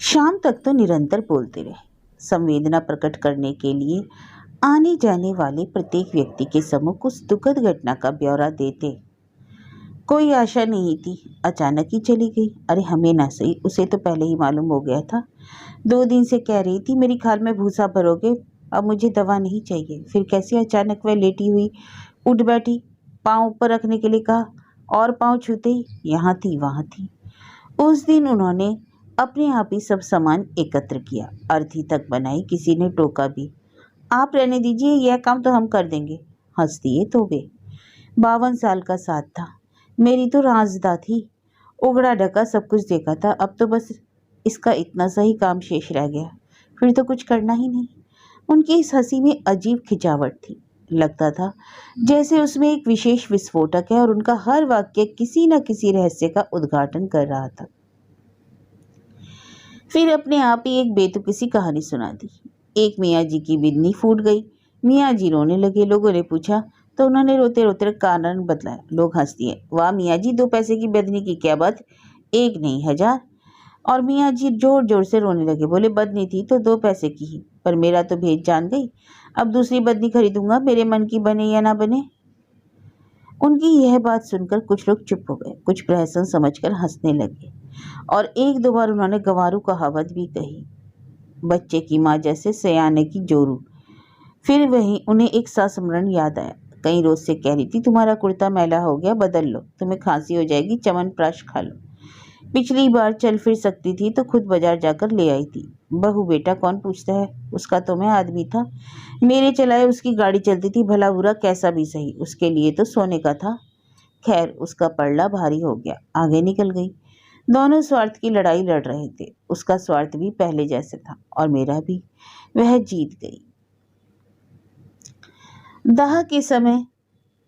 शाम तक तो निरंतर बोलते रहे, संवेदना प्रकट करने के लिए आने जाने वाले प्रत्येक व्यक्ति के सम्मुख उस दुखद घटना का ब्यौरा देते। कोई आशा नहीं थी, अचानक ही चली गई। अरे हमें ना सही, उसे तो पहले ही मालूम हो गया था। 2 दिन से कह रही थी मेरी खाल में भूसा भरोगे, अब मुझे दवा नहीं चाहिए। फिर कैसे अचानक वह लेटी हुई उठ बैठी, पाँव ऊपर रखने के लिए कहा, और पाँव छूते ही यहाँ थी वहाँ थी। उस दिन उन्होंने अपने आप ही सब सामान एकत्र किया, अर्थी तक बनाई। किसी ने टोका भी, आप रहने दीजिए, यह काम तो हम कर देंगे। हंस दिए तो वे। 52 साल का साथ था, मेरी तो राजदा थी, उगड़ा ढका सब कुछ देखा था। अब तो बस इसका इतना सा ही काम शेष रह गया, फिर तो कुछ करना ही नहीं। उनकी इस हंसी में अजीब खिंचावट थी। लगता था जैसे उसमें एक विशेष विस्फोटक है और उनका हर वाक्य किसी न किसी रहस्य का उद्घाटन कर रहा था। फिर अपने आप ही एक बेतुकी सी कहानी सुना दी। एक मियाँ जी की बिन्नी फूट गई। मियाँ जी रोने लगे। लोगों ने पूछा तो उन्होंने रोते रोते कारण बतलाया। लोग हंस दिए, वाह मियाँ जी, 2 पैसे की बदनी की क्या बात, एक नहीं 1000। और मियाँ जी जोर जोर से रोने लगे, बोले बदनी थी तो 2 पैसे की ही, पर मेरा तो भेद जान गई। अब दूसरी बदनी खरीदूंगा, मेरे मन की बने या ना बने। उनकी यह बात सुनकर कुछ लोग चुप हो गए, कुछ प्रहसन समझकर हंसने लगे, और 1-2 बार उन्होंने गंवारू कहावत भी कही, बच्चे की माँ जैसे सयाने की जोरू। फिर वहीं उन्हें एक संस्मरण याद आया। कई रोज से कह रही थी तुम्हारा कुर्ता मैला हो गया, बदल लो, तुम्हें खांसी हो जाएगी, च्यवनप्राश खा लो। पिछली बार चल फिर सकती थी तो खुद बाजार जाकर ले आई थी। बहू बेटा कौन पूछता है, उसका तो मैं आदमी था, मेरे चलाए उसकी गाड़ी चलती थी, भला बुरा कैसा भी सही, उसके लिए तो सोने का था। खैर उसका पड़ला भारी हो गया, आगे निकल गई। दोनों स्वार्थ की लड़ाई लड़ रहे थे, उसका स्वार्थ भी पहले जैसे था और मेरा भी। वह जीत गई। दाह के समय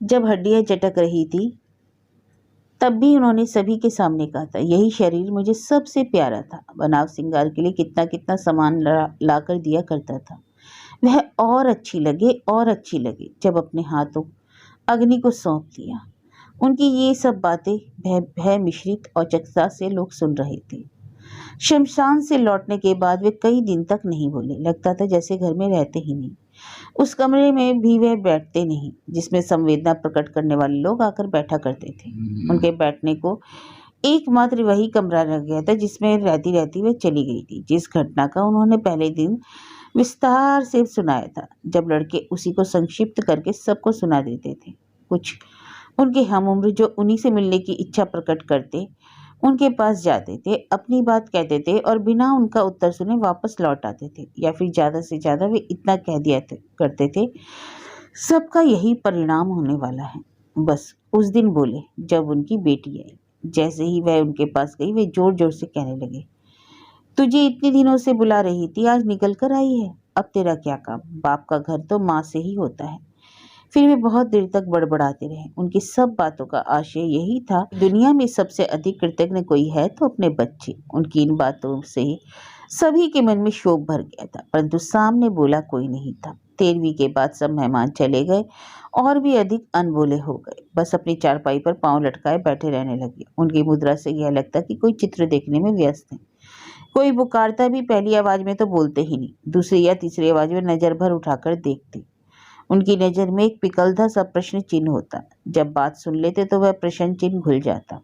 जब हड्डियां चटक रही थी, तब भी उन्होंने सभी के सामने कहा था, यही शरीर मुझे सबसे प्यारा था। बनाव श्रृंगार के लिए कितना कितना सामान ला कर दिया करता था। वह और अच्छी लगे और अच्छी लगे जब अपने हाथों अग्नि को सौंप दिया। उनकी ये सब बातें भय भय मिश्रित औचकता से लोग सुन रहे थे। शमशान से लौटने के बाद वे कई दिन तक नहीं बोले। लगता था जैसे घर में रहते ही नहीं। उस कमरे में भी वे बैठते नहीं जिसमें संवेदना प्रकट करने वाले लोग आकर बैठा करते थे। उनके बैठने को एकमात्र वही कमरा रह गया था जिसमें रहती रहती वे चली गई थी, जिस घटना का उन्होंने पहले दिन विस्तार से सुनाया था, जब लड़के उसी को संक्षिप्त करके सबको सुना देते थे। कुछ उनके हम उम्र जो उन्हीं से मिलने की इच्छा प्रकट करते, उनके पास जाते थे, अपनी बात कहते थे और बिना उनका उत्तर सुने वापस लौट आते थे, या फिर ज़्यादा से ज़्यादा वे इतना कह दिया करते थे, सबका यही परिणाम होने वाला है। बस उस दिन बोले जब उनकी बेटी आई। जैसे ही वह उनके पास गई, वे जोर जोर से कहने लगे, तुझे इतने दिनों से बुला रही थी, आज निकल कर आई है, अब तेरा क्या काम, बाप का घर तो माँ से ही होता है। फिर वे बहुत देर तक बड़बड़ाते रहे। उनकी सब बातों का आशय यही था, दुनिया में सबसे अधिक कृतज्ञ कोई है तो अपने बच्चे। उनकी इन बातों से सभी के मन में शोक भर गया था, परंतु सामने बोला कोई नहीं था। 13वीं के बाद सब मेहमान चले गए और भी अधिक अनबोले हो गए, बस अपनी चारपाई पर पांव लटकाए बैठे रहने लगे। उनकी मुद्रा से यह लगता कि कोई चित्र देखने में व्यस्त है। कोई पुकारता भी पहली आवाज में तो बोलते ही नहीं, दूसरी या तीसरी आवाज में नजर भर उठाकर देखते। उनकी नज़र में एक पिकलधा सा प्रश्न चिन्ह होता। जब बात सुन लेते तो वह प्रश्न चिन्ह घुल जाता।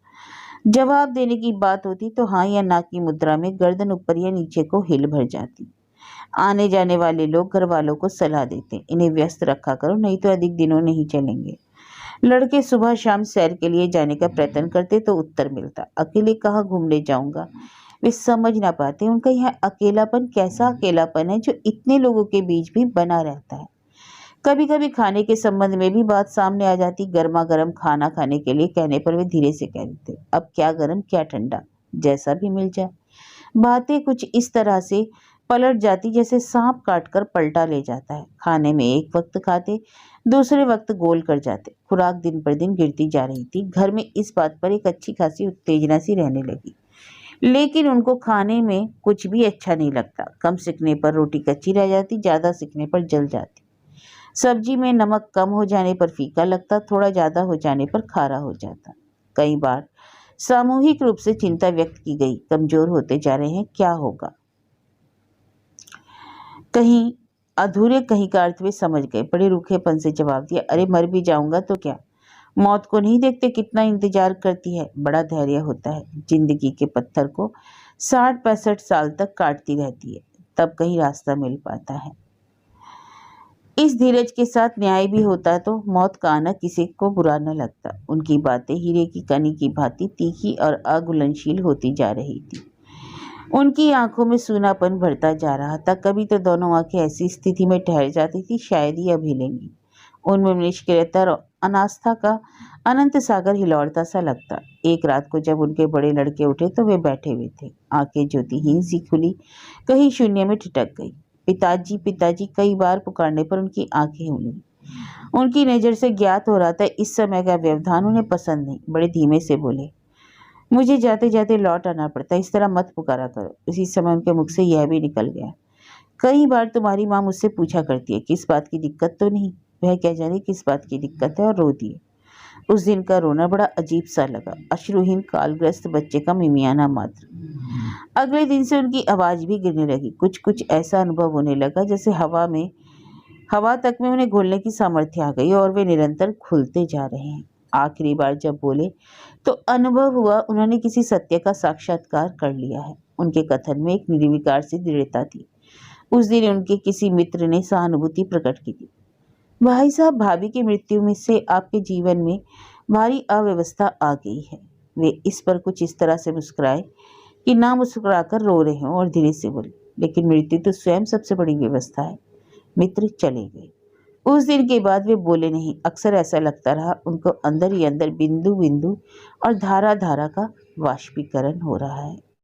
जवाब देने की बात होती तो हाँ या ना की मुद्रा में गर्दन ऊपर या नीचे को हिल भर जाती। आने जाने वाले लोग घर वालों को सलाह देते, इन्हें व्यस्त रखा करो, नहीं तो अधिक दिनों नहीं चलेंगे। लड़के सुबह शाम सैर के लिए जाने का प्रयत्न करते तो उत्तर मिलता, अकेले कहाँ घूमने जाऊंगा। वे समझ ना पाते उनका यह अकेलापन कैसा अकेलापन है जो इतने लोगों के बीच भी बना रहता है। कभी कभी खाने के संबंध में भी बात सामने आ जाती। गर्मा गर्म खाना खाने के लिए कहने पर वे धीरे से कह देते, अब क्या गर्म क्या ठंडा, जैसा भी मिल जाए। बातें कुछ इस तरह से पलट जाती जैसे सांप काटकर पलटा ले जाता है। खाने में एक वक्त खाते, दूसरे वक्त गोल कर जाते। खुराक दिन पर दिन गिरती जा रही थी। घर में इस बात पर एक अच्छी खासी उत्तेजना सी रहने लगी, लेकिन उनको खाने में कुछ भी अच्छा नहीं लगता। कम सिकने पर रोटी कच्ची रह जाती, ज्यादा सिकने पर जल जाती। सब्जी में नमक कम हो जाने पर फीका लगता, थोड़ा ज्यादा हो जाने पर खारा हो जाता। कई बार सामूहिक रूप से चिंता व्यक्त की गई। कमजोर होते जा रहे हैं, क्या होगा? कहीं अधूरे कहीं का अर्थ वे समझ गए। बड़े रूखेपन से जवाब दिया, अरे मर भी जाऊंगा तो क्या? मौत को नहीं देखते कितना इंतजार करती है? बड़ा धैर्य होता है। जिंदगी के पत्थर को 60-65 साल तक काटती रहती है, तब कहीं रास्ता मिल पाता है। इस धीरज के साथ न्याय भी होता है तो मौत का आना किसी को बुरा न लगता। उनकी बातें हीरे की कनी की भांति तीखी और अघुलनशील होती जा रही थी। उनकी आंखों में सूनापन बढ़ता जा रहा था। कभी तो दोनों आंखें ऐसी स्थिति में ठहर जाती थी, शायद ही अब हिलेंगी। उनमें निष्क्रियता और अनास्था का अनंत सागर हिलौड़ता सा लगता। एक रात को जब उनके बड़े लड़के उठे तो वे बैठे हुए थे। आंखें ज्योतिहीन सी खुली, कहीं शून्य में ठिठक गई। पिताजी पिताजी कई बार पुकारने पर उनकी आंखें खुली। उनकी नज़र से ज्ञात हो रहा था इस समय का व्यवधान उन्हें पसंद नहीं। बड़े धीमे से बोले, मुझे जाते जाते लौट आना पड़ता, इस तरह मत पुकारा करो। उसी समय उनके मुख से यह भी निकल गया, कई बार तुम्हारी माँ मुझसे पूछा करती है किस बात की दिक्कत तो नहीं। वह क्या जाने किस बात की दिक्कत है, और रो दिए। उस दिन का रोना बड़ा अजीब सा लगा, अश्रुहीन कालग्रस्त बच्चे का मिमियाना मात्र। अगले दिन से उनकी आवाज भी गिरने लगी। कुछ कुछ ऐसा अनुभव होने लगा जैसे हवा तक में उन्हें घोलने की सामर्थ्य आ गई और वे निरंतर खुलते जा रहे हैं। आखिरी बार जब बोले तो अनुभव हुआ उन्होंने किसी सत्य का साक्षात्कार कर लिया है। उनके कथन में एक निर्विकार सी दृढ़ता थी। उस दिन उनके किसी मित्र ने सहानुभूति प्रकट की थी। भाई साहब, भाभी की मृत्यु में से आपके जीवन में भारी अव्यवस्था आ गई है। वे इस पर कुछ इस तरह से मुस्कुराए कि ना मुस्कुराकर रो रहे हों, और धीरे से बोले, लेकिन मृत्यु तो स्वयं सबसे बड़ी व्यवस्था है। मित्र चले गए। उस दिन के बाद वे बोले नहीं। अक्सर ऐसा लगता रहा उनको अंदर ही अंदर बिंदु बिंदु और धारा धारा का वाष्पीकरण हो रहा है।